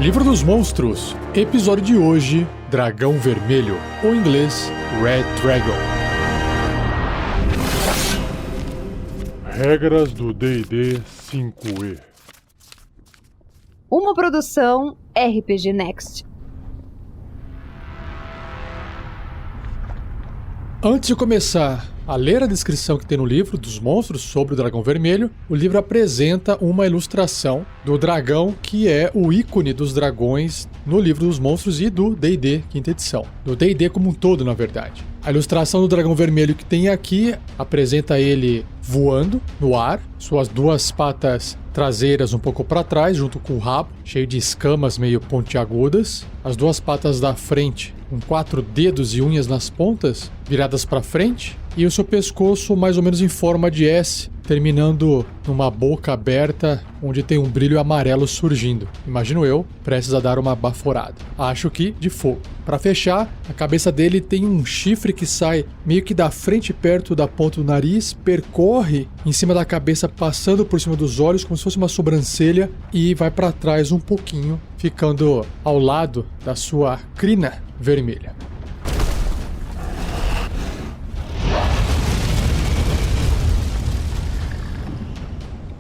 Livro dos Monstros, episódio de hoje, Dragão Vermelho, ou em inglês, Red Dragon. Regras do D&D 5e. Uma produção RPG Next. Antes de começar a ler a descrição que tem no livro dos monstros sobre o Dragão Vermelho, o livro apresenta uma ilustração do dragão que é o ícone dos dragões no livro dos monstros e do D&D quinta edição. Do D&D como um todo, na verdade. A ilustração do Dragão Vermelho que tem aqui apresenta ele voando no ar, suas duas patas traseiras um pouco para trás, junto com o rabo, cheio de escamas meio pontiagudas, as duas patas da frente com 4 dedos e unhas nas pontas, viradas para frente, e o seu pescoço mais ou menos em forma de S, terminando numa boca aberta onde tem um brilho amarelo surgindo. Imagino eu, prestes a dar uma baforada. Acho que de fogo. Para fechar, a cabeça dele tem um chifre que sai meio que da frente perto da ponta do nariz, percorre em cima da cabeça, passando por cima dos olhos como se fosse uma sobrancelha e vai para trás um pouquinho, ficando ao lado da sua crina vermelha.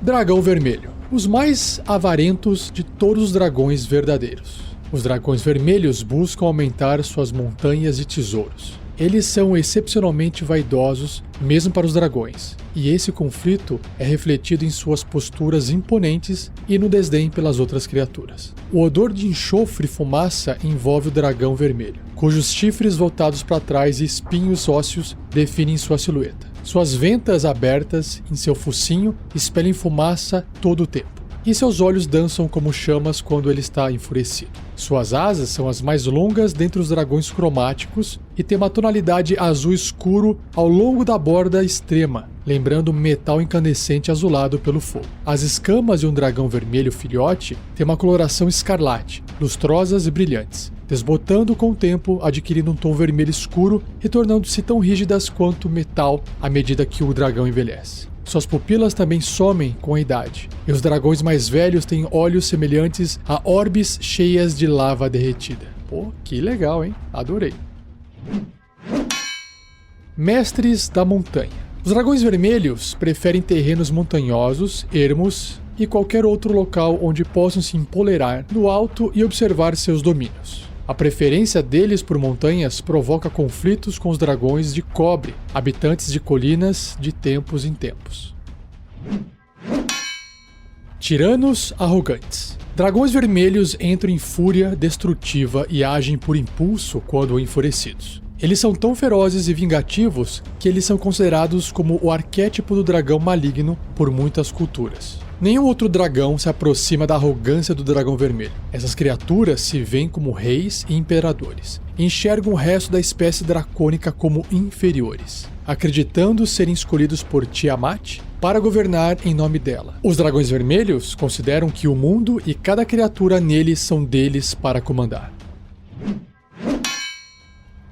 Dragão Vermelho. Os mais avarentos de todos os dragões verdadeiros. Os dragões vermelhos buscam aumentar suas montanhas de tesouros. Eles são excepcionalmente vaidosos, mesmo para os dragões, e esse conflito é refletido em suas posturas imponentes e no desdém pelas outras criaturas. O odor de enxofre e fumaça envolve o dragão vermelho, cujos chifres voltados para trás e espinhos ósseos definem sua silhueta. Suas ventas abertas em seu focinho expelem fumaça todo o tempo, e seus olhos dançam como chamas quando ele está enfurecido. Suas asas são as mais longas dentre os dragões cromáticos e tem uma tonalidade azul escuro ao longo da borda extrema, lembrando um metal incandescente azulado pelo fogo. As escamas de um dragão vermelho filhote têm uma coloração escarlate, lustrosas e brilhantes, desbotando com o tempo, adquirindo um tom vermelho escuro e tornando-se tão rígidas quanto metal à medida que o dragão envelhece. Suas pupilas também somem com a idade, e os dragões mais velhos têm olhos semelhantes a orbes cheias de lava derretida. Pô, que legal, hein? Adorei. Mestres da Montanha. Os dragões vermelhos preferem terrenos montanhosos, ermos e qualquer outro local onde possam se empoleirar no alto e observar seus domínios. A preferência deles por montanhas provoca conflitos com os dragões de cobre, habitantes de colinas de tempos em tempos. Tiranos arrogantes. Dragões vermelhos entram em fúria destrutiva e agem por impulso quando enfurecidos. Eles são tão ferozes e vingativos que eles são considerados como o arquétipo do dragão maligno por muitas culturas. Nenhum outro dragão se aproxima da arrogância do dragão vermelho. Essas criaturas se veem como reis e imperadores, e enxergam o resto da espécie dracônica como inferiores, acreditando serem escolhidos por Tiamat para governar em nome dela. Os dragões vermelhos consideram que o mundo e cada criatura nele são deles para comandar.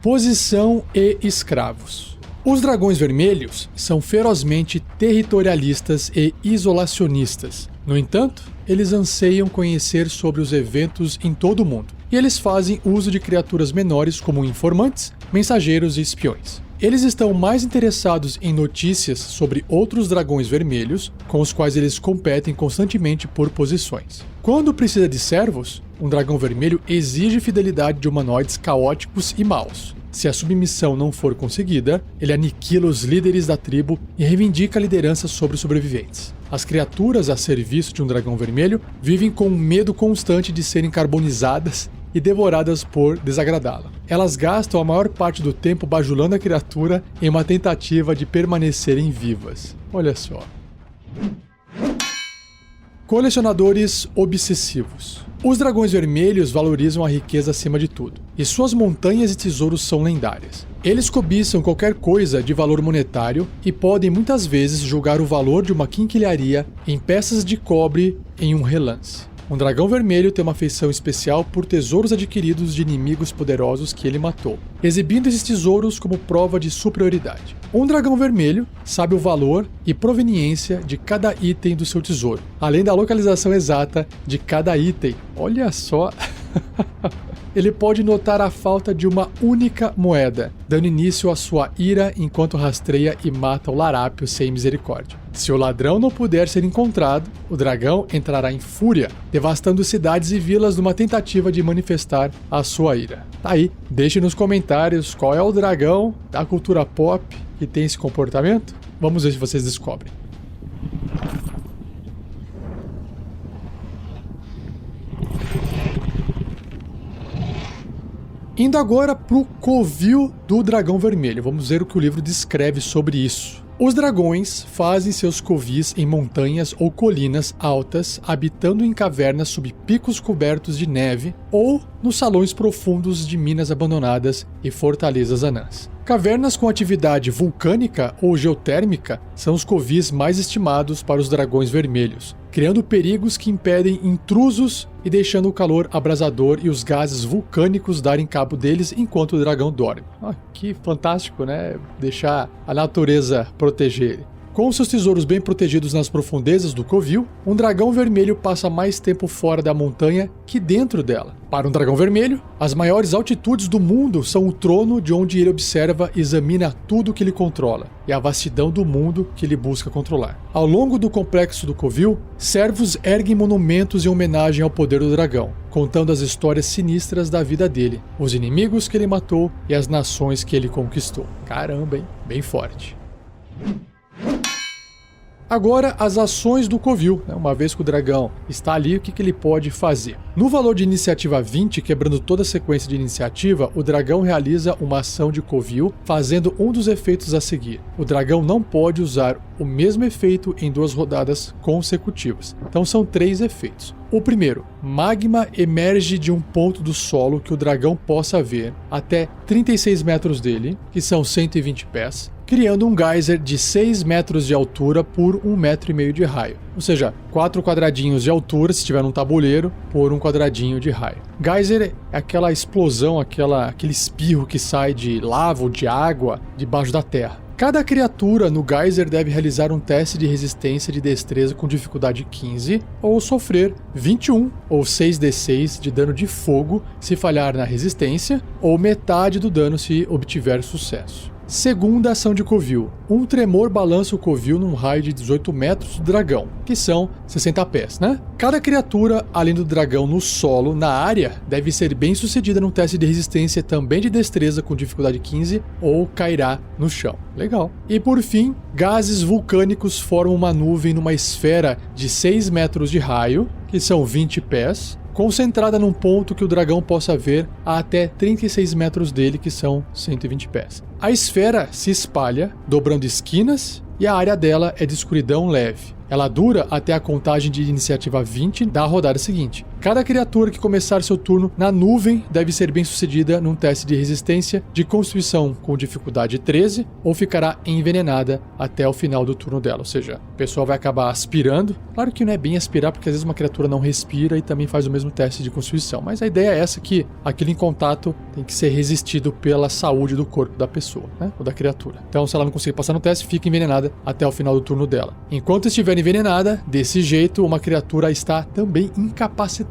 Posição e escravos. Os dragões vermelhos são ferozmente territorialistas e isolacionistas. No entanto, eles anseiam conhecer sobre os eventos em todo o mundo, e eles fazem uso de criaturas menores como informantes, mensageiros e espiões. Eles estão mais interessados em notícias sobre outros dragões vermelhos, com os quais eles competem constantemente por posições. Quando precisa de servos, um dragão vermelho exige fidelidade de humanoides caóticos e maus. Se a submissão não for conseguida, ele aniquila os líderes da tribo e reivindica a liderança sobre os sobreviventes. As criaturas a serviço de um dragão vermelho vivem com um medo constante de serem carbonizadas e devoradas por desagradá-la. Elas gastam a maior parte do tempo bajulando a criatura em uma tentativa de permanecerem vivas. Olha só. Colecionadores obsessivos. Os dragões vermelhos valorizam a riqueza acima de tudo, e suas montanhas e tesouros são lendárias. Eles cobiçam qualquer coisa de valor monetário e podem muitas vezes julgar o valor de uma quinquilharia em peças de cobre em um relance. Um dragão vermelho tem uma afeição especial por tesouros adquiridos de inimigos poderosos que ele matou, exibindo esses tesouros como prova de superioridade. Um dragão vermelho sabe o valor e proveniência de cada item do seu tesouro, além da localização exata de cada item. Olha só! Ele pode notar a falta de uma única moeda, dando início à sua ira enquanto rastreia e mata o larápio sem misericórdia. Se o ladrão não puder ser encontrado, o dragão entrará em fúria, devastando cidades e vilas numa tentativa de manifestar a sua ira. Tá aí, deixe nos comentários qual é o dragão da cultura pop que tem esse comportamento. Vamos ver se vocês descobrem. Indo agora para o covil do dragão vermelho, vamos ver o que o livro descreve sobre isso. Os dragões fazem seus covis em montanhas ou colinas altas, habitando em cavernas sob picos cobertos de neve ou nos salões profundos de minas abandonadas e fortalezas anãs. Cavernas com atividade vulcânica ou geotérmica são os covis mais estimados para os dragões vermelhos, criando perigos que impedem intrusos e deixando o calor abrasador e os gases vulcânicos darem cabo deles enquanto o dragão dorme. Que fantástico, né? Deixar a natureza proteger ele. Com seus tesouros bem protegidos nas profundezas do covil, um dragão vermelho passa mais tempo fora da montanha que dentro dela. Para um dragão vermelho, as maiores altitudes do mundo são o trono de onde ele observa e examina tudo que ele controla, e a vastidão do mundo que ele busca controlar. Ao longo do complexo do covil, servos erguem monumentos em homenagem ao poder do dragão, contando as histórias sinistras da vida dele, os inimigos que ele matou e as nações que ele conquistou. Caramba, hein? Bem forte. Agora, as ações do covil, uma vez que o dragão está ali, o que ele pode fazer? No valor de iniciativa 20, quebrando toda a sequência de iniciativa, o dragão realiza uma ação de covil, fazendo um dos efeitos a seguir. O dragão não pode usar o mesmo efeito em 2 rodadas consecutivas. Então são 3 efeitos. O primeiro, magma emerge de um ponto do solo que o dragão possa ver até 36 metros dele, que são 120 pés, criando um geyser de 6 metros de altura por 1,5 metro de raio. Ou seja, 4 quadradinhos de altura, se tiver um tabuleiro, por 1 quadradinho de raio. Geyser é aquela explosão, aquele espirro que sai de lava ou de água debaixo da terra. Cada criatura no geyser deve realizar um teste de resistência de destreza com dificuldade 15 ou sofrer 21 ou 6d6 de dano de fogo se falhar na resistência ou metade do dano se obtiver sucesso. Segunda ação de covil. Um tremor balança o covil num raio de 18 metros do dragão, que são 60 pés, né? Cada criatura, além do dragão no solo, na área, deve ser bem sucedida num teste de resistência também de destreza com dificuldade 15 ou cairá no chão. Legal. E por fim, gases vulcânicos formam uma nuvem numa esfera de 6 metros de raio, que são 20 pés, concentrada num ponto que o dragão possa ver a até 36 metros dele, que são 120 pés. A esfera se espalha, dobrando esquinas, e a área dela é de escuridão leve. Ela dura até a contagem de iniciativa 20 da rodada seguinte. Cada criatura que começar seu turno na nuvem deve ser bem sucedida num teste de resistência de constituição com dificuldade 13 ou ficará envenenada até o final do turno dela. Ou seja, o pessoal vai acabar aspirando. Claro que não é bem aspirar, porque às vezes uma criatura não respira e também faz o mesmo teste de constituição. Mas a ideia é essa, que aquilo em contato tem que ser resistido pela saúde do corpo da pessoa, né? Ou da criatura. Então, se ela não conseguir passar no teste, fica envenenada até o final do turno dela. Enquanto estiver envenenada, desse jeito, uma criatura está também incapacitada.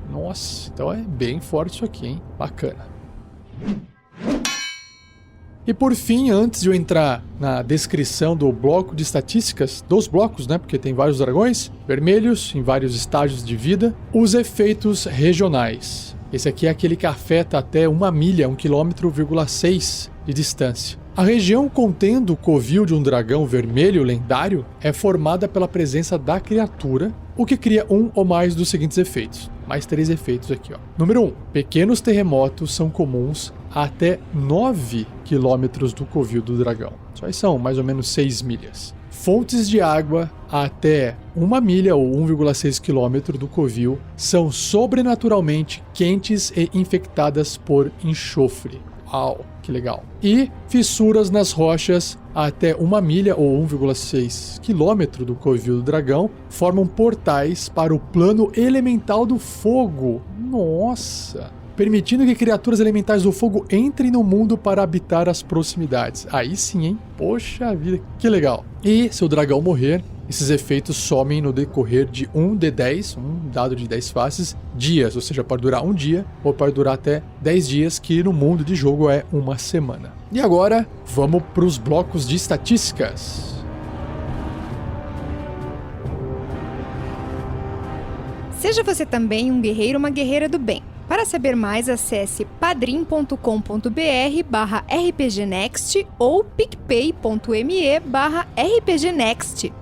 Nossa, então é bem forte isso aqui, hein? Bacana. E por fim, antes de eu entrar na descrição do bloco de estatísticas, dos blocos, né? Porque tem vários dragões vermelhos em vários estágios de vida, os efeitos regionais. Esse aqui é aquele que afeta até 1 milha, 1,6 km de distância. A região contendo o covil de um dragão vermelho lendário é formada pela presença da criatura, o que cria um ou mais dos seguintes efeitos. Mais 3 efeitos aqui, ó. Número 1. Pequenos terremotos são comuns a até 9 km do covil do dragão. Isso aí são mais ou menos 6 milhas. Fontes de água a até 1 milha ou 1,6 km do covil são sobrenaturalmente quentes e infectadas por enxofre. Uau, que legal. E fissuras nas rochas até 1 milha ou 1,6 quilômetro do covil do dragão formam portais para o plano elemental do fogo. Nossa! Permitindo que criaturas elementais do fogo entrem no mundo para habitar as proximidades. Aí sim, hein? Poxa vida, que legal. E se o dragão morrer, esses efeitos somem no decorrer de 1d10, um dado de 10 faces, dias, ou seja, pode durar um dia ou pode durar até 10 dias, que no mundo de jogo é uma semana. E agora, vamos para os blocos de estatísticas. Seja você também um guerreiro ou uma guerreira do bem. Para saber mais, acesse padrim.com.br/rpgnext ou picpay.me/rpgnext.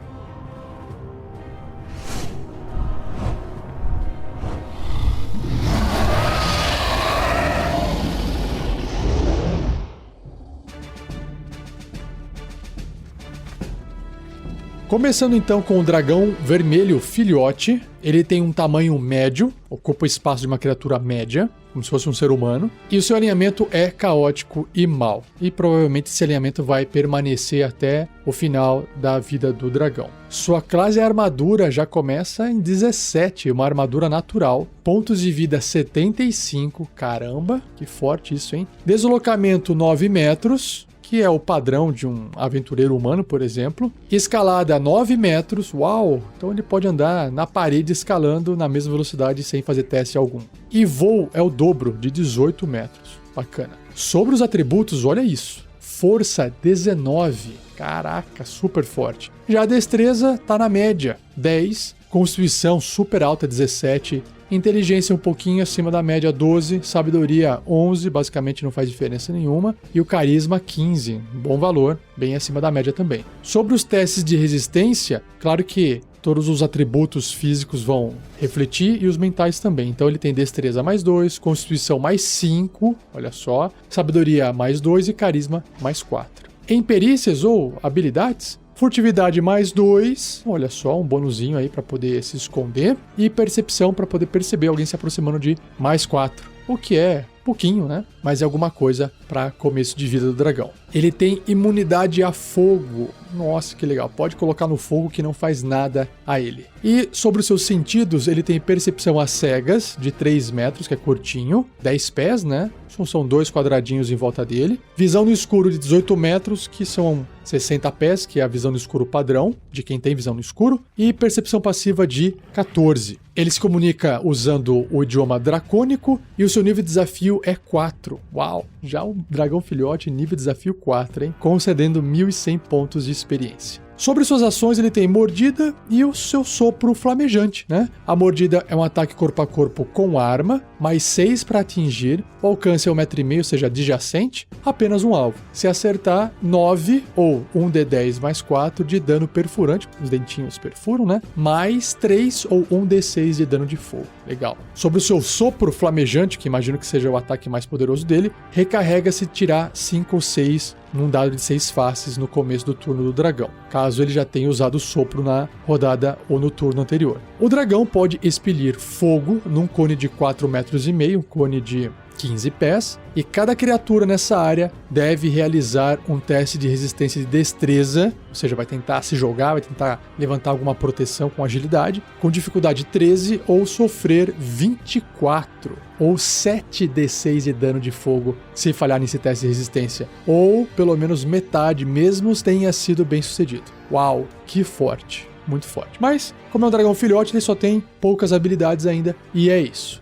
Começando então com o dragão vermelho filhote, ele tem um tamanho médio, ocupa o espaço de uma criatura média, como se fosse um ser humano, e o seu alinhamento é caótico e mau, e provavelmente esse alinhamento vai permanecer até o final da vida do dragão. Sua classe e armadura já começa em 17, uma armadura natural, pontos de vida 75, caramba, que forte isso, hein? Deslocamento 9 metros, que é o padrão de um aventureiro humano, por exemplo. Escalada 9 metros, uau! Então ele pode andar na parede escalando na mesma velocidade sem fazer teste algum. E voo é o dobro, de 18 metros. Bacana. Sobre os atributos, olha isso. Força 19, caraca, super forte. Já a destreza tá na média, 10. Constituição super alta, 17. Inteligência um pouquinho acima da média, 12. Sabedoria, 11. Basicamente não faz diferença nenhuma. E o carisma, 15. Bom valor, bem acima da média também. Sobre os testes de resistência, claro que todos os atributos físicos vão refletir e os mentais também. Então ele tem destreza mais 2, constituição mais 5, olha só. Sabedoria mais 2 e carisma mais 4. Em perícias ou habilidades, furtividade mais 2, olha só, um bonuzinho aí para poder se esconder. E percepção para poder perceber alguém se aproximando de mais 4, o que é pouquinho, né? Mas é alguma coisa para começo de vida do dragão. Ele tem imunidade a fogo. Nossa, que legal. Pode colocar no fogo que não faz nada a ele. E sobre os seus sentidos, ele tem percepção às cegas de 3 metros, que é curtinho. 10 pés, né? São 2 quadradinhos em volta dele. Visão no escuro de 18 metros, que são 60 pés, que é a visão no escuro padrão, de quem tem visão no escuro. E percepção passiva de 14. Ele se comunica usando o idioma dracônico e o seu nível de desafio é 4. Uau! Já o dragão filhote, nível de desafio 4, hein? Concedendo 1.100 pontos de experiência. Sobre suas ações, ele tem mordida e o seu sopro flamejante, né? A mordida é um ataque corpo a corpo com arma, mais 6 para atingir, o alcance é 1,5 m, ou seja, adjacente, apenas um alvo. Se acertar, 9 ou 1d10 mais 4 de dano perfurante, os dentinhos perfuram, né? Mais 3 ou 1d6 de dano de fogo. Legal. Sobre o seu sopro flamejante, que imagino que seja o ataque mais poderoso dele, recarrega se tirar 5 ou 6 num dado de 6 faces no começo do turno do dragão, caso ele já tenha usado o sopro na rodada ou no turno anterior. O dragão pode expelir fogo num cone de 4,5 metros, um cone de 15 pés, e cada criatura nessa área deve realizar um teste de resistência de destreza, ou seja, vai tentar se jogar, vai tentar levantar alguma proteção com agilidade, com dificuldade 13 ou sofrer 24 ou 7d6 de dano de fogo se falhar nesse teste de resistência, ou pelo menos metade, mesmo tenha sido bem sucedido. Uau, que forte, muito forte. Mas, como é um dragão filhote, ele só tem poucas habilidades ainda, e é isso.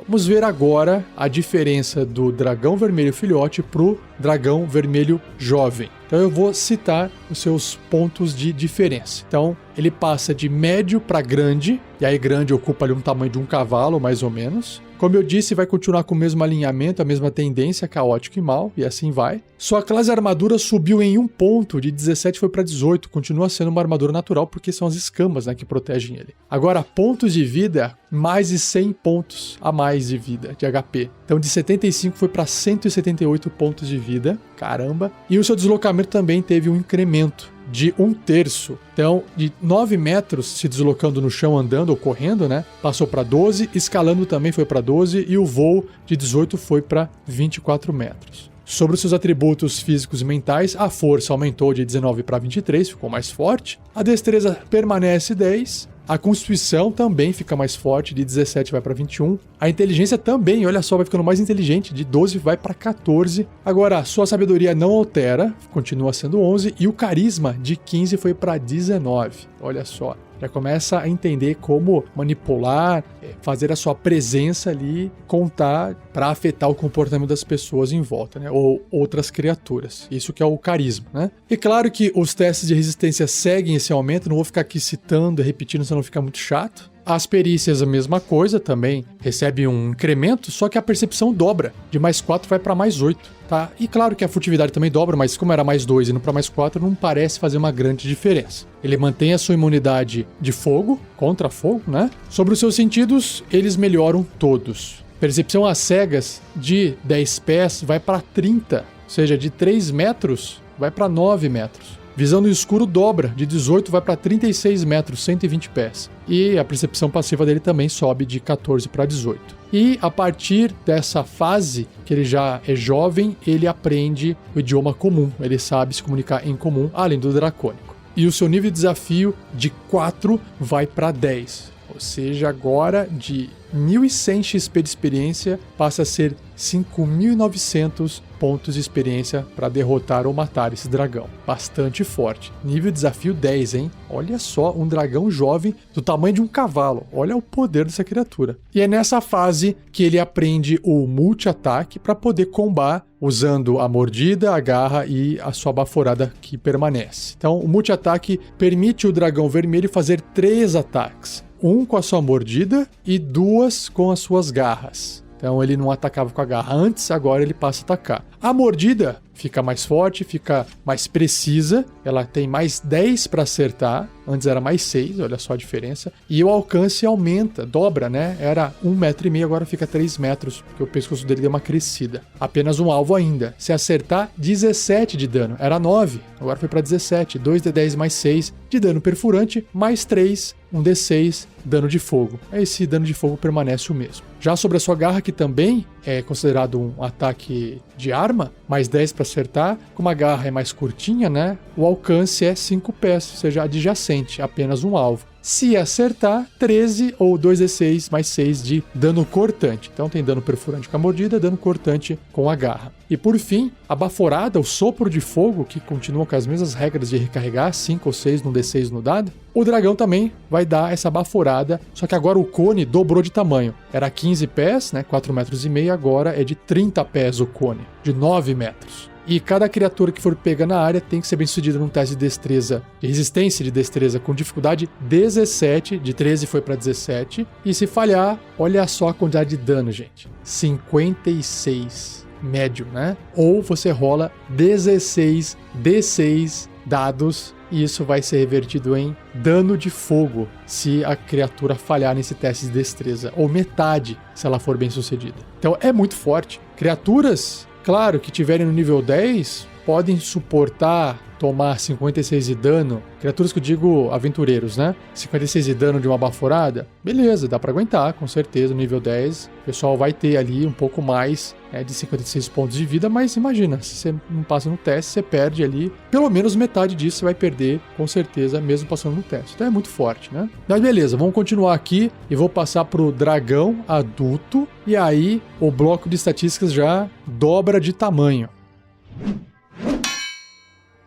Vamos ver agora a diferença do dragão vermelho filhote pro dragão vermelho jovem. Então eu vou citar os seus pontos de diferença. Então ele passa de médio para grande, e aí grande ocupa ali um tamanho de um cavalo, mais ou menos. Como eu disse, vai continuar com o mesmo alinhamento, a mesma tendência, caótico e mal, e assim vai. Sua classe armadura subiu em 1 ponto, de 17 foi para 18, continua sendo uma armadura natural, porque são as escamas, né, que protegem ele. Agora, pontos de vida, mais de 100 pontos a mais de vida, de HP. Então de 75 foi para 178 pontos de vida, caramba. E o seu deslocamento também teve um incremento de 1/3. Então, de 9 metros se deslocando no chão, andando ou correndo, né? Passou para 12, escalando também foi para 12 e o voo de 18 foi para 24 metros. Sobre os seus atributos físicos e mentais, a força aumentou de 19 para 23, ficou mais forte. A destreza permanece 10. A constituição também fica mais forte, de 17 vai para 21. A inteligência também, olha só, vai ficando mais inteligente, de 12 vai para 14. Agora, a sua sabedoria não altera, continua sendo 11. E o carisma, de 15 foi para 19. Olha só. Já começa a entender como manipular, fazer a sua presença ali contar para afetar o comportamento das pessoas em volta, né? Ou outras criaturas. Isso que é o carisma, né? E claro que os testes de resistência seguem esse aumento, não vou ficar aqui citando e repetindo, senão fica muito chato. As perícias, a mesma coisa, também recebe um incremento, só que a percepção dobra. De mais 4 vai para mais 8, tá? E claro que a furtividade também dobra, mas como era mais 2 indo para mais 4, não parece fazer uma grande diferença. Ele mantém a sua imunidade de fogo, contra fogo, né? Sobre os seus sentidos, eles melhoram todos. Percepção às cegas, de 10 pés, vai para 30, ou seja, de 3 metros, vai para 9 metros. Visão no escuro dobra, de 18 vai para 36 metros, 120 pés. E a percepção passiva dele também sobe de 14 para 18. E a partir dessa fase, que ele já é jovem, ele aprende o idioma comum. Ele sabe se comunicar em comum, além do dracônico. E o seu nível de desafio de 4 vai para 10. Ou seja, agora de 1.100 XP de experiência passa a ser 5.900 pontos de experiência para derrotar ou matar esse dragão. Bastante forte. Nível de desafio 10, hein? Olha só, um dragão jovem do tamanho de um cavalo. Olha o poder dessa criatura. E é nessa fase que ele aprende o multi-ataque para poder combar usando a mordida, a garra e a sua baforada que permanece. Então, o multi-ataque permite o dragão vermelho fazer 3 ataques. Um com a sua mordida e 2 com as suas garras. Então ele não atacava com a garra antes, agora ele passa a atacar. A mordida fica mais forte, fica mais precisa, ela tem mais 10 para acertar, antes era mais 6, olha só a diferença. E o alcance aumenta, dobra, né? Era 1,5 metro, agora fica 3 metros, porque o pescoço dele deu uma crescida. Apenas um alvo ainda. Se acertar, 17 de dano, era 9, agora foi para 17. 2d10 mais 6 de dano perfurante, mais 3, um d6, dano de fogo. Esse dano de fogo permanece o mesmo. Já sobre a sua garra, que também é considerado um ataque de arma, mais 10 para acertar, como a garra é mais curtinha, né? O alcance é 5 pés, ou seja, adjacente, apenas um alvo. Se acertar, 13 ou 2d6 mais 6 de dano cortante. Então tem dano perfurante com a mordida, dano cortante com a garra. E por fim, a baforada, o sopro de fogo, que continua com as mesmas regras de recarregar, 5 ou 6 no d6 no dado. O dragão também vai dar essa baforada, só que agora o cone dobrou de tamanho. Era 15 pés, né, 4,5 metros, agora é de 30 pés o cone, de 9 metros. E cada criatura que for pega na área tem que ser bem sucedida num teste de destreza, de resistência de destreza com dificuldade 17, de 13 foi para 17. E se falhar, olha só a quantidade de dano, gente. 56 médio, né? Ou você rola 16 D6 dados e isso vai ser revertido em dano de fogo se a criatura falhar nesse teste de destreza, ou metade se ela for bem sucedida. Então é muito forte. Criaturas, claro, que tiverem no nível 10 podem suportar tomar 56 de dano. Criaturas que eu digo aventureiros, né? 56 de dano de uma baforada, beleza, dá pra aguentar, com certeza, no nível 10. O pessoal vai ter ali um pouco mais de 56 pontos de vida, mas imagina, se você não passa no teste, você perde ali, pelo menos metade disso você vai perder, com certeza, mesmo passando no teste. Então é muito forte, né? Mas beleza, vamos continuar aqui e vou passar pro dragão adulto, e aí o bloco de estatísticas já dobra de tamanho.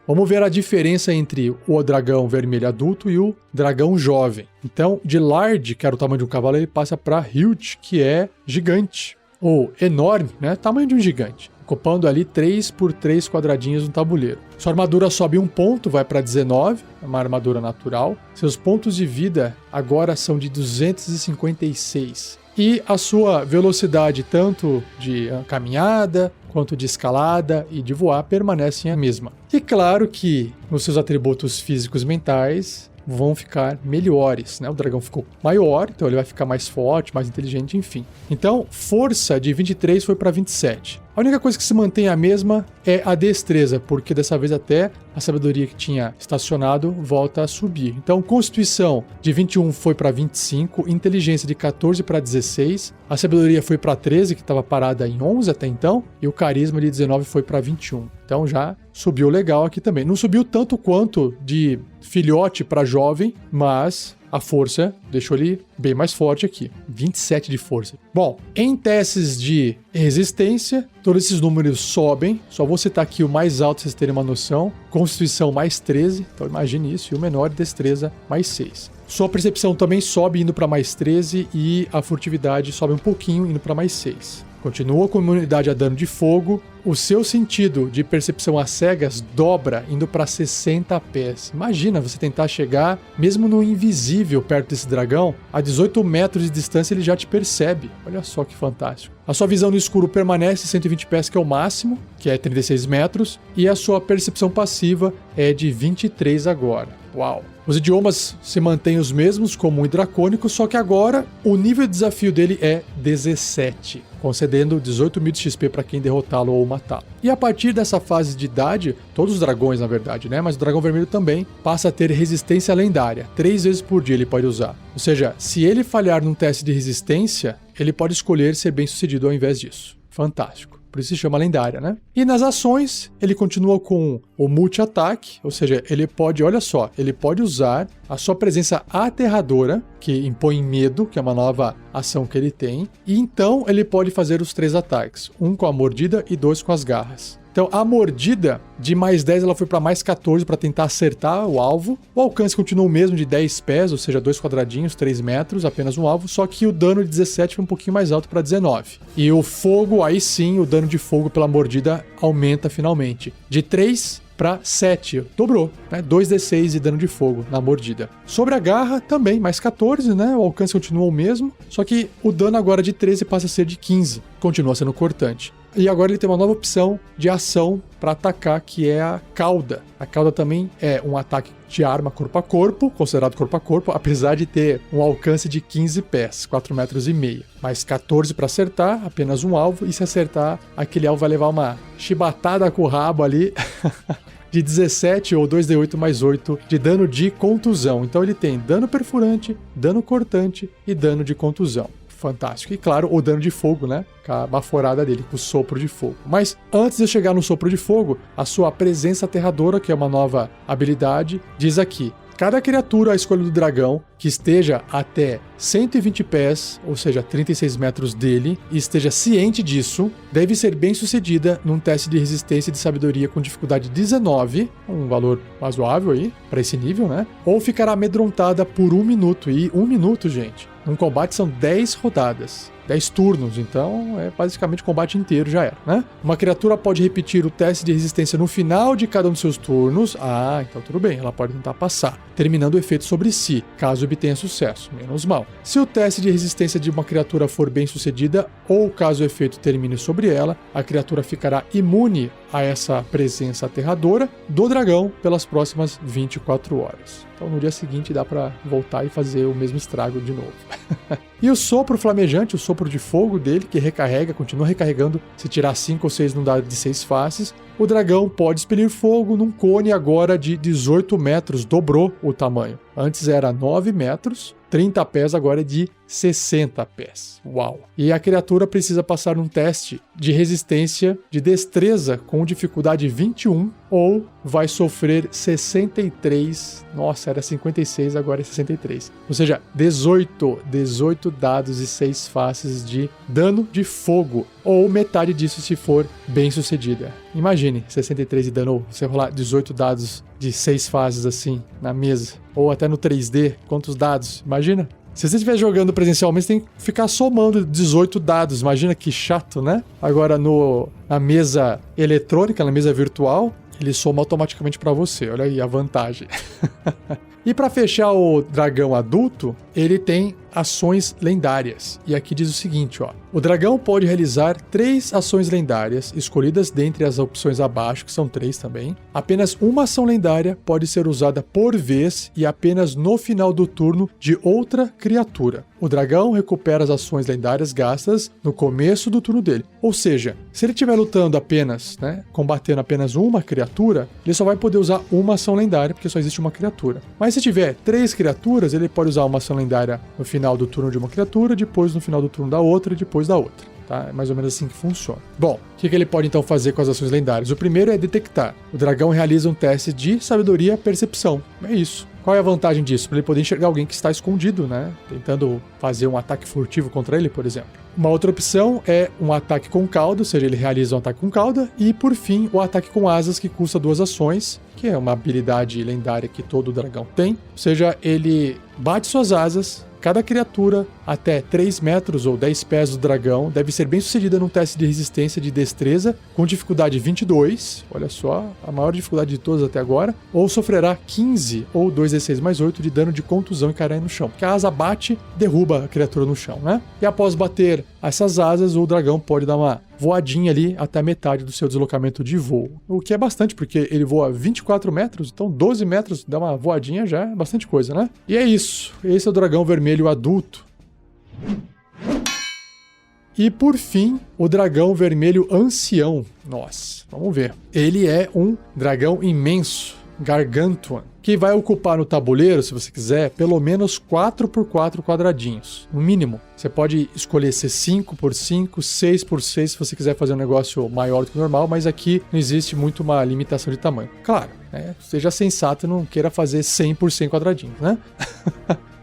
Vamos ver a diferença entre o dragão vermelho adulto e o dragão jovem. Então, de large, que era o tamanho de um cavalo, ele passa para huge, que é gigante, ou enorme, né? Tamanho de um gigante, ocupando ali 3 por 3 quadradinhos no tabuleiro. Sua armadura sobe 1 ponto, vai para 19, é uma armadura natural. Seus pontos de vida agora são de 256. E a sua velocidade, tanto de caminhada, quanto de escalada e de voar, permanecem a mesma. E claro que nos seus atributos físicos e mentais vão ficar melhores, né? O dragão ficou maior, então ele vai ficar mais forte, mais inteligente, enfim. Então, força de 23 foi para 27. A única coisa que se mantém a mesma é a destreza, porque dessa vez até a sabedoria que tinha estacionado volta a subir. Então, Constituição de 21 foi para 25, Inteligência de 14 para 16, a sabedoria foi para 13, que estava parada em 11 até então, e o Carisma de 19 foi para 21. Então já subiu legal aqui também. Não subiu tanto quanto de filhote para jovem, mas a força deixou ele bem mais forte aqui. 27 de força. Bom, em testes de resistência, todos esses números sobem. Só vou citar aqui o mais alto, pra vocês terem uma noção. Constituição mais 13, então imagine isso. E o menor, destreza mais 6. Sua percepção também sobe, indo para mais 13. E a furtividade sobe um pouquinho, indo para mais 6. Continua com imunidade a dano de fogo. O seu sentido de percepção às cegas dobra, indo para 60 pés. Imagina você tentar chegar, mesmo no invisível, perto desse dragão, a 18 metros de distância ele já te percebe. Olha só que fantástico. A sua visão no escuro permanece 120 pés, que é o máximo, que é 36 metros. E a sua percepção passiva é de 23 agora. Uau! Os idiomas se mantêm os mesmos, comum e dracônico, só que agora o nível de desafio dele é 17, concedendo 18.000 de XP para quem derrotá-lo ou matá-lo. E a partir dessa fase de idade, todos os dragões na verdade, né? Mas o dragão vermelho também passa a ter resistência lendária. 3 vezes por dia ele pode usar. Ou seja, se ele falhar num teste de resistência, ele pode escolher ser bem sucedido ao invés disso. Fantástico. Por isso se chama lendária, né? E nas ações, ele continua com o multi-ataque, ou seja, ele pode, olha só, ele pode usar a sua presença aterradora, que impõe medo, que é uma nova ação que ele tem, e então ele pode fazer os 3 ataques, um com a mordida e 2 com as garras. Então, a mordida de mais 10 ela foi para mais 14 para tentar acertar o alvo. O alcance continua o mesmo de 10 pés, ou seja, 2 quadradinhos, 3 metros, apenas um alvo. Só que o dano de 17 foi um pouquinho mais alto para 19. E o fogo, aí sim, o dano de fogo pela mordida aumenta finalmente. De 3 para 7, dobrou, né? 2d6 de dano de fogo na mordida. Sobre a garra, também, mais 14, né? O alcance continua o mesmo, só que o dano agora de 13 passa a ser de 15. Continua sendo cortante. E agora ele tem uma nova opção de ação para atacar, que é a cauda. A cauda também é um ataque de arma corpo a corpo, considerado corpo a corpo, apesar de ter um alcance de 15 pés, 4,5 metros. Mais 14 para acertar, apenas um alvo, e se acertar, aquele alvo vai levar uma chibatada com o rabo ali de 17 ou 2d8 mais 8 de dano de contusão. Então ele tem dano perfurante, dano cortante e dano de contusão. Fantástico. E claro, o dano de fogo, né? Com a baforada dele, com o sopro de fogo. Mas antes de chegar no sopro de fogo, a sua presença aterradora, que é uma nova habilidade, diz aqui: cada criatura à escolha do dragão que esteja até 120 pés, ou seja, 36 metros dele, e esteja ciente disso, deve ser bem sucedida num teste de resistência de sabedoria com dificuldade 19, um valor razoável aí, para esse nível, né? Ou ficará amedrontada por 1 minuto. E 1 minuto, gente, num combate são 10 rodadas. 10 turnos, então é basicamente o combate inteiro já era, né? Uma criatura pode repetir o teste de resistência no final de cada um dos seus turnos. Ah, então tudo bem, ela pode tentar passar, terminando o efeito sobre si, caso obtenha sucesso, menos mal. Se o teste de resistência de uma criatura for bem sucedida, ou caso o efeito termine sobre ela, a criatura ficará imune a essa presença aterradora do dragão pelas próximas 24 horas. Então no dia seguinte dá pra voltar e fazer o mesmo estrago de novo. E o sopro flamejante, o sopro de fogo dele, que recarrega, continua recarregando se tirar 5 ou 6 num dado de 6 faces. O dragão pode expelir fogo num cone agora de 18 metros, dobrou o tamanho. Antes era 9 metros, 30 pés, agora é de 60 pés. Uau! E a criatura precisa passar num teste de resistência de destreza com dificuldade 21 ou vai sofrer 63. Nossa, era 56, agora é 63. Ou seja, 18 dados e 6 faces de dano de fogo, ou metade disso se for bem sucedida. Imagine 63 de dano, ou você rolar 18 dados de 6 fases assim na mesa, ou até no 3D, quantos dados? Imagina. Se você estiver jogando presencialmente, você tem que ficar somando 18 dados. Imagina que chato, né? Agora na mesa eletrônica, na mesa virtual, ele soma automaticamente para você. Olha aí a vantagem. E para fechar o dragão adulto, ele tem ações lendárias. E aqui diz o seguinte, ó. O dragão pode realizar 3 ações lendárias, escolhidas dentre as opções abaixo, que são 3 também. Apenas uma ação lendária pode ser usada por vez e apenas no final do turno de outra criatura. O dragão recupera as ações lendárias gastas no começo do turno dele. Ou seja, se ele estiver lutando apenas, né, combatendo apenas uma criatura, ele só vai poder usar uma ação lendária, porque só existe uma criatura. Mas se tiver 3 criaturas, ele pode usar uma ação lendária no final do turno de uma criatura, depois no final do turno da outra e depois da outra. Tá? É mais ou menos assim que funciona. Bom, o que ele pode então fazer com as ações lendárias? O primeiro é detectar. O dragão realiza um teste de sabedoria e percepção. É isso. Qual é a vantagem disso? Para ele poder enxergar alguém que está escondido, né? Tentando fazer um ataque furtivo contra ele, por exemplo. Uma outra opção é um ataque com cauda, ou seja, ele realiza um ataque com cauda. E, por fim, o ataque com asas, que custa 2 ações, que é uma habilidade lendária que todo dragão tem. Ou seja, ele bate suas asas. Cada criatura até 3 metros ou 10 pés do dragão deve ser bem sucedida num teste de resistência de destreza com dificuldade 22, olha só, a maior dificuldade de todas até agora, ou sofrerá 15 ou 2d6 mais 8 de dano de contusão e cairá no chão, porque a asa bate, derruba a criatura no chão, né? E após bater essas asas, o dragão pode dar uma voadinha ali até metade do seu deslocamento de voo, o que é bastante, porque ele voa 24 metros, então 12 metros, dá uma voadinha já é bastante coisa, né? E é isso, esse é o dragão vermelho adulto. E por fim, o dragão vermelho ancião. Nossa, vamos ver. Ele é um dragão imenso, Gargantuan, que vai ocupar no tabuleiro, se você quiser, pelo menos 4x4 quadradinhos, no mínimo. Você pode escolher ser 5x5, 6x6, se você quiser fazer um negócio maior do que o normal, mas aqui não existe muito uma limitação de tamanho. Claro, né? Seja sensato e não queira fazer 100x100 quadradinhos, né?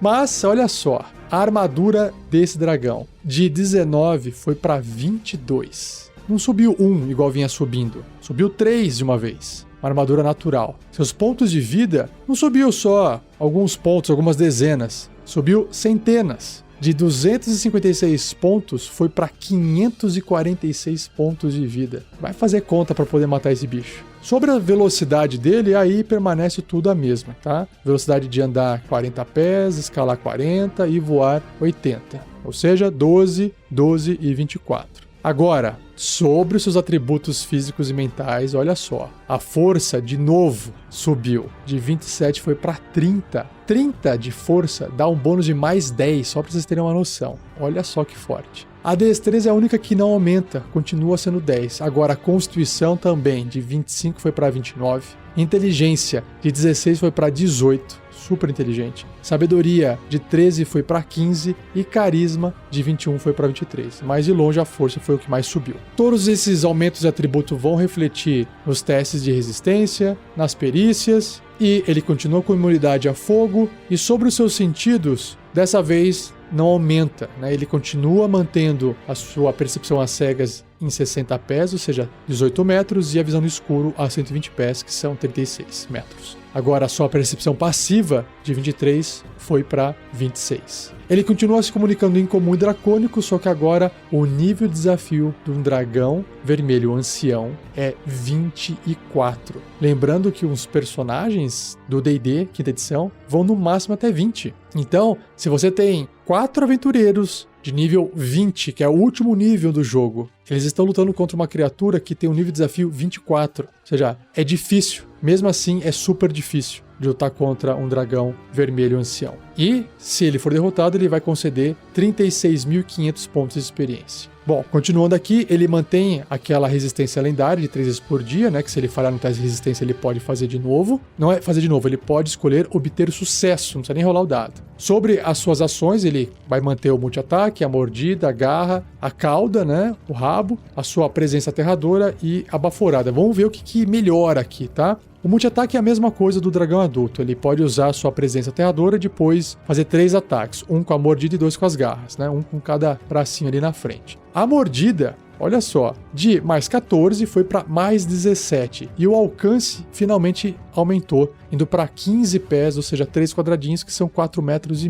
Mas, olha só, a armadura desse dragão de 19 foi para 22. Não subiu 1 igual vinha subindo, subiu 3 de uma vez. Uma armadura natural. Seus pontos de vida não subiu só alguns pontos, algumas dezenas, subiu centenas. De 256 pontos foi para 546 pontos de vida. Vai fazer conta para poder matar esse bicho. Sobre a velocidade dele, aí permanece tudo a mesma, tá? Velocidade de andar 40 pés, escalar 40 e voar 80. Ou seja, 12, 12 e 24. Agora, sobre os seus atributos físicos e mentais, olha só. A força, de novo, subiu. De 27 foi para 30. 30 de força dá um bônus de mais 10, só para vocês terem uma noção. Olha só que forte. A destreza é a única que não aumenta, continua sendo 10. Agora, a constituição também, de 25 foi para 29. Inteligência, de 16 foi para 18. Super inteligente. Sabedoria, de 13 foi para 15. E carisma, de 21 foi para 23. Mas de longe a força foi o que mais subiu. Todos esses aumentos de atributo vão refletir nos testes de resistência, nas perícias. E ele continua com imunidade a fogo. E sobre os seus sentidos, dessa vez não aumenta, né? Ele continua mantendo a sua percepção às cegas em 60 pés, ou seja, 18 metros, e a visão no escuro a 120 pés, que são 36 metros. Agora, a sua percepção passiva, de 23, foi para 26. Ele continua se comunicando em comum e dracônico, só que agora o nível de desafio de um dragão vermelho ancião é 24. Lembrando que os personagens do D&D, quinta edição, vão no máximo até 20. Então, se você tem 4 aventureiros de nível 20, que é o último nível do jogo, eles estão lutando contra uma criatura que tem um nível de desafio 24. Ou seja, é difícil. Mesmo assim, é super difícil de lutar contra um dragão vermelho ancião. E, se ele for derrotado, ele vai conceder 36.500 pontos de experiência. Bom, continuando aqui, ele mantém aquela resistência lendária de 3 vezes por dia, né? Que se ele falhar no teste de resistência, ele pode fazer de novo. Não é fazer de novo, ele pode escolher obter sucesso, não precisa nem rolar o dado. Sobre as suas ações, ele vai manter o multi-ataque, a mordida, a garra, a cauda, né? O rabo, a sua presença aterradora e a baforada. Vamos ver o que melhora aqui, tá? O multi-ataque é a mesma coisa do dragão adulto. Ele pode usar a sua presença aterradora e depois fazer 3 ataques. 1 com a mordida e 2 com as garras, né? 1 com cada bracinho ali na frente. A mordida, olha só, de mais 14 foi para mais 17. E o alcance finalmente aumentou, indo para 15 pés, ou seja, 3 quadradinhos, que são 4,5 metros.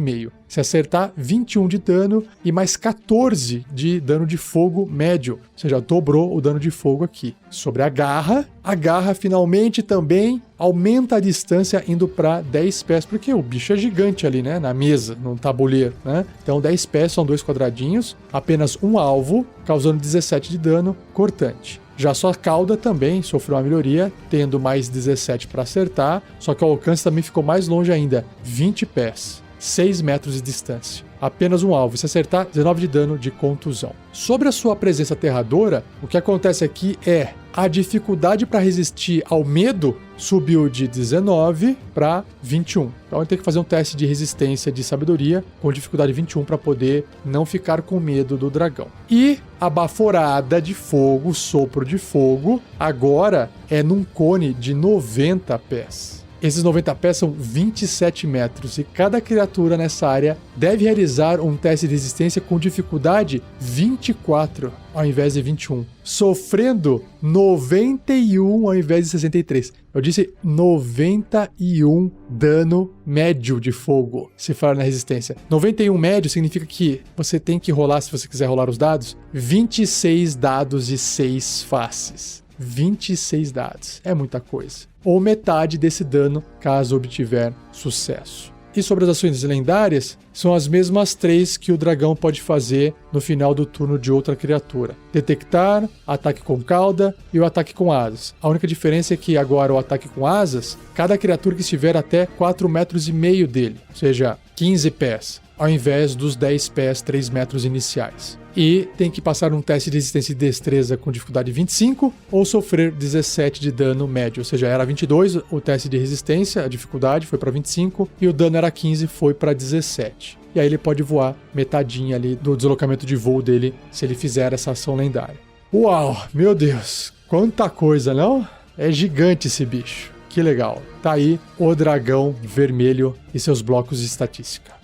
Se acertar, 21 de dano e mais 14 de dano de fogo médio. Ou seja, dobrou o dano de fogo aqui. Sobre a garra finalmente também aumenta a distância indo para 10 pés, porque o bicho é gigante ali, né? Na mesa, no tabuleiro, né? Então 10 pés são 2 quadradinhos, apenas um alvo, causando 17 de dano cortante. Já sua cauda também sofreu uma melhoria, tendo mais 17 para acertar, só que o alcance também ficou mais longe ainda, 20 pés, 6 metros de distância. Apenas um alvo, se acertar, 19 de dano de contusão. Sobre a sua presença aterradora, o que acontece aqui é a dificuldade para resistir ao medo subiu de 19 para 21. Então ele tem que fazer um teste de resistência de sabedoria com dificuldade 21 para poder não ficar com medo do dragão. E a baforada de fogo, sopro de fogo, agora é num cone de 90 pés. Esses 90 pés são 27 metros e cada criatura nessa área deve realizar um teste de resistência com dificuldade 24 ao invés de 21, sofrendo 91 ao invés de 63. Eu disse 91 dano médio de fogo, se falar na resistência. 91 médio significa que você tem que rolar, se você quiser rolar os dados, 26 dados de 6 faces. 26 dados. É muita coisa. Ou metade desse dano, caso obtiver sucesso. E sobre as ações lendárias, são as mesmas 3 que o dragão pode fazer no final do turno de outra criatura. Detectar, ataque com cauda e o ataque com asas. A única diferença é que agora o ataque com asas, cada criatura que estiver até 4,5 metros dele, ou seja, 15 pés, ao invés dos 10 pés, 3 metros iniciais. E tem que passar um teste de resistência e destreza com dificuldade 25 ou sofrer 17 de dano médio, ou seja, era 22 o teste de resistência, a dificuldade foi para 25 e o dano era 15, foi para 17. E aí ele pode voar metadinha ali do deslocamento de voo dele se ele fizer essa ação lendária. Uau, meu Deus, quanta coisa, não? É gigante esse bicho, que legal. Tá aí o dragão vermelho e seus blocos de estatística.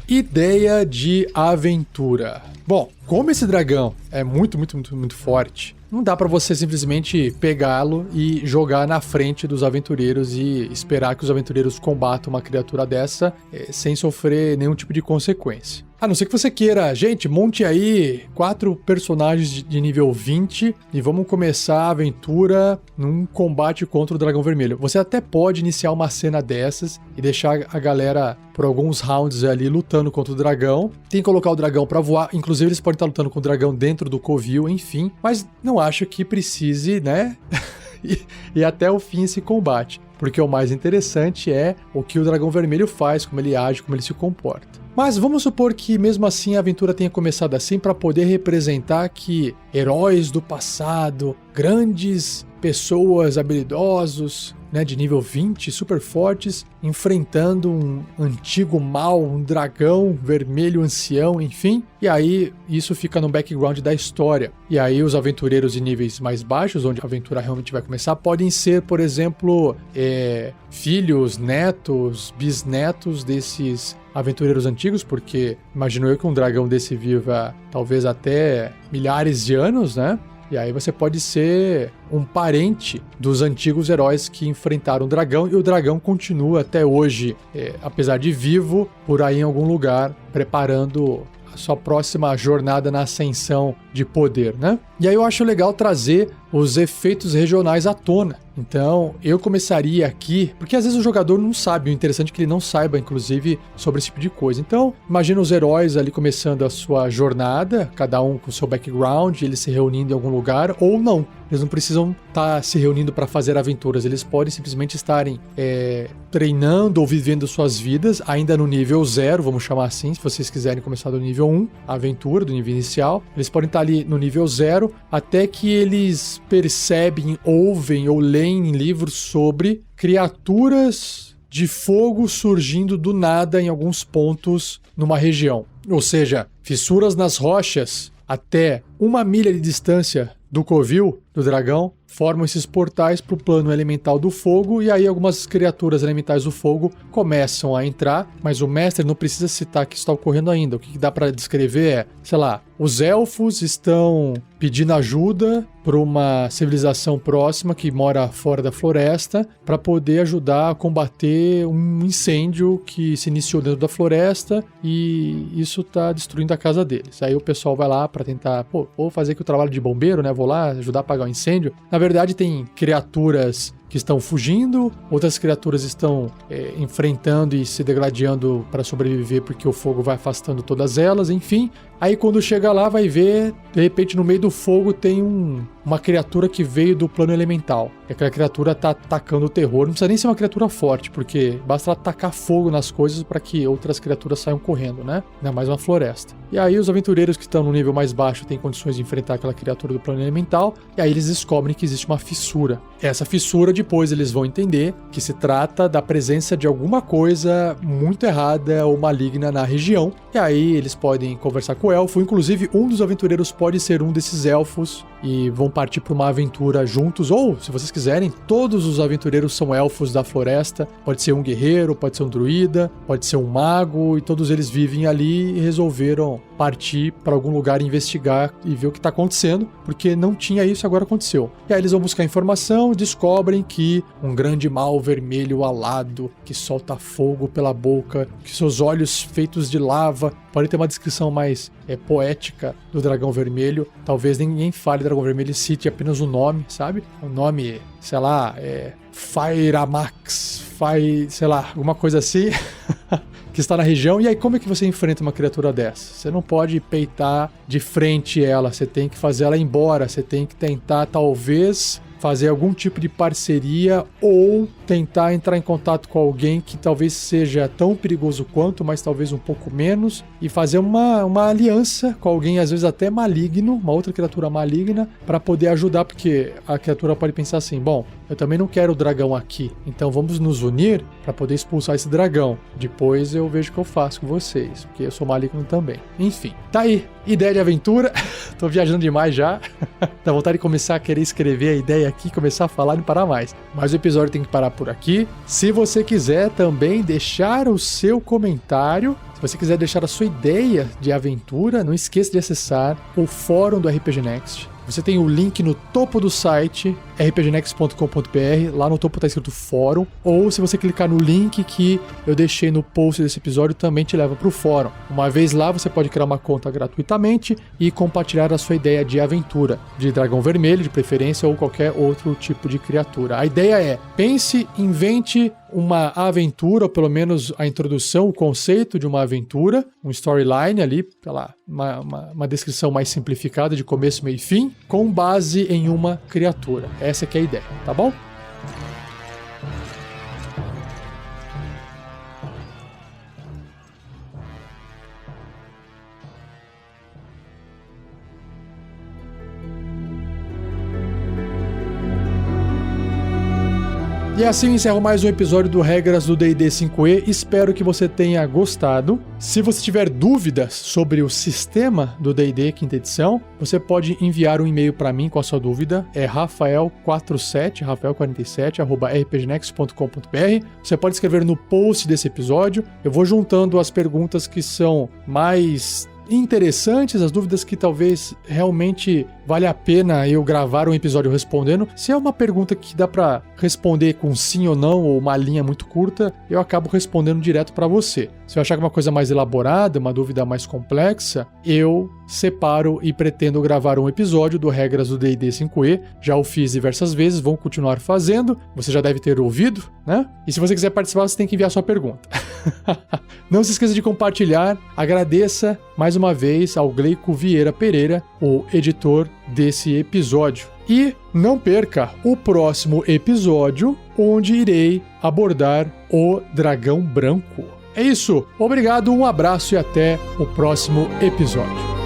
Ideia de aventura. Bom, como esse dragão é muito forte, não dá pra você simplesmente pegá-lo e jogar na frente dos aventureiros e esperar que os aventureiros combatam uma criatura dessa sem sofrer nenhum tipo de consequência. A não ser que você queira, gente, monte aí 4 personagens de nível 20 e vamos começar a aventura num combate contra o dragão vermelho. Você até pode iniciar uma cena dessas e deixar a galera por alguns rounds ali lutando contra o dragão. Tem que colocar o dragão pra voar, inclusive eles podem estar lutando com o dragão dentro do covil, enfim. Mas não acho que precise, né, e até o fim esse combate. Porque o mais interessante é o que o dragão vermelho faz, como ele age, como ele se comporta. Mas vamos supor que mesmo assim a aventura tenha começado assim para poder representar que heróis do passado, grandes pessoas habilidosos, né, de nível 20, super fortes, enfrentando um antigo mal, um dragão vermelho ancião, enfim. E aí isso fica no background da história. E aí os aventureiros de níveis mais baixos, onde a aventura realmente vai começar, podem ser, por exemplo, filhos, netos, bisnetos desses aventureiros antigos, porque imagino eu que um dragão desse viva talvez até milhares de anos, né? E aí você pode ser um parente dos antigos heróis que enfrentaram o dragão, e o dragão continua até hoje, apesar de vivo, por aí em algum lugar, preparando a sua próxima jornada na ascensão de poder, né? E aí eu acho legal trazer os efeitos regionais à tona. Então, eu começaria aqui, porque às vezes o jogador não sabe, o interessante é que ele não saiba, inclusive, sobre esse tipo de coisa. Então, imagina os heróis ali começando a sua jornada, cada um com o seu background, eles se reunindo em algum lugar, ou não. Eles não precisam estar se reunindo para fazer aventuras, eles podem simplesmente estarem treinando ou vivendo suas vidas, ainda no nível 0, vamos chamar assim, se vocês quiserem começar do nível 1, a aventura, do nível inicial. Eles podem estar ali no nível 0, até que eles percebem, ouvem ou leem livros sobre criaturas de fogo surgindo do nada em alguns pontos numa região. Ou seja, fissuras nas rochas até 1 milha de distância do covil do dragão, formam esses portais para o plano elemental do fogo, e aí algumas criaturas elementais do fogo começam a entrar, mas o mestre não precisa citar que isso está ocorrendo ainda. O que dá para descrever é, sei lá, os elfos estão pedindo ajuda para uma civilização próxima que mora fora da floresta para poder ajudar a combater um incêndio que se iniciou dentro da floresta e isso está destruindo a casa deles. Aí o pessoal vai lá para tentar, vou fazer aqui o trabalho de bombeiro, né? Vou lá ajudar a apagar o incêndio. Na verdade, tem criaturas que estão fugindo, outras criaturas estão enfrentando e se degladiando para sobreviver porque o fogo vai afastando todas elas, enfim. Aí quando chega lá vai ver, de repente no meio do fogo tem uma criatura que veio do plano elemental. E aquela criatura tá atacando o terror, não precisa nem ser uma criatura forte, porque basta ela tacar fogo nas coisas para que outras criaturas saiam correndo, né? Ainda mais uma floresta. E aí os aventureiros que estão no nível mais baixo têm condições de enfrentar aquela criatura do plano elemental, e aí eles descobrem que existe uma fissura. Essa fissura depois eles vão entender que se trata da presença de alguma coisa muito errada ou maligna na região, e aí eles podem conversar com o elfo, inclusive um dos aventureiros pode ser um desses elfos, e vão partir para uma aventura juntos, ou, se vocês quiserem, todos os aventureiros são elfos da floresta, pode ser um guerreiro, pode ser um druida, pode ser um mago, e todos eles vivem ali e resolveram partir para algum lugar investigar e ver o que está acontecendo, porque não tinha isso e agora aconteceu. E aí eles vão buscar informação e descobrem que um grande mal vermelho alado, que solta fogo pela boca, que seus olhos feitos de lava, pode ter uma descrição mais poética do dragão vermelho, talvez ninguém fale dragão vermelho e cite apenas o nome, sabe? O nome, sei lá, Fairamax, sei lá, alguma coisa assim, que está na região. E aí como é que você enfrenta uma criatura dessa? Você não pode peitar de frente ela, você tem que fazer ela ir embora, você tem que tentar talvez fazer algum tipo de parceria ou tentar entrar em contato com alguém que talvez seja tão perigoso quanto, mas talvez um pouco menos, e fazer uma aliança com alguém, às vezes até maligno, uma outra criatura maligna, para poder ajudar, porque a criatura pode pensar assim, bom, eu também não quero o dragão aqui, então vamos nos unir para poder expulsar esse dragão. Depois eu vejo o que eu faço com vocês, porque eu sou maligno também. Enfim, tá aí, ideia de aventura. Tô viajando demais já. Dá vontade de começar a querer escrever a ideia aqui, começar a falar e não parar mais. Mas o episódio tem que parar por aqui. Se você quiser também deixar o seu comentário, se você quiser deixar a sua ideia de aventura, não esqueça de acessar o fórum do RPG Next. Você tem o link no topo do site, rpgnext.com.br, lá no topo está escrito fórum, ou se você clicar no link que eu deixei no post desse episódio, também te leva para o fórum. Uma vez lá, você pode criar uma conta gratuitamente e compartilhar a sua ideia de aventura, de dragão vermelho, de preferência, ou qualquer outro tipo de criatura. A ideia é, pense, invente uma aventura, ou pelo menos a introdução, o conceito de uma aventura, um storyline ali, sei lá, uma descrição mais simplificada de começo, meio e fim, com base em uma criatura. Essa que é a ideia, tá bom? E assim eu encerro mais um episódio do Regras do D&D 5e. Espero que você tenha gostado. Se você tiver dúvidas sobre o sistema do D&D quinta edição, você pode enviar um e-mail para mim com a sua dúvida. É rafael47, Você pode escrever no post desse episódio. Eu vou juntando as perguntas que são mais interessantes, as dúvidas que talvez realmente vale a pena eu gravar um episódio respondendo. Se é uma pergunta que dá pra responder com sim ou não, ou uma linha muito curta, eu acabo respondendo direto pra você. Se eu achar que uma coisa mais elaborada, uma dúvida mais complexa, eu separo e pretendo gravar um episódio do Regras do D&D 5e. Já o fiz diversas vezes, vou continuar fazendo. Você já deve ter ouvido, né? E se você quiser participar, você tem que enviar sua pergunta. Não se esqueça de compartilhar. Agradeça mais uma vez ao Gleico Vieira Pereira, o editor desse episódio. E não perca o próximo episódio, onde irei abordar o Dragão Branco. É isso, obrigado, um abraço e até o próximo episódio.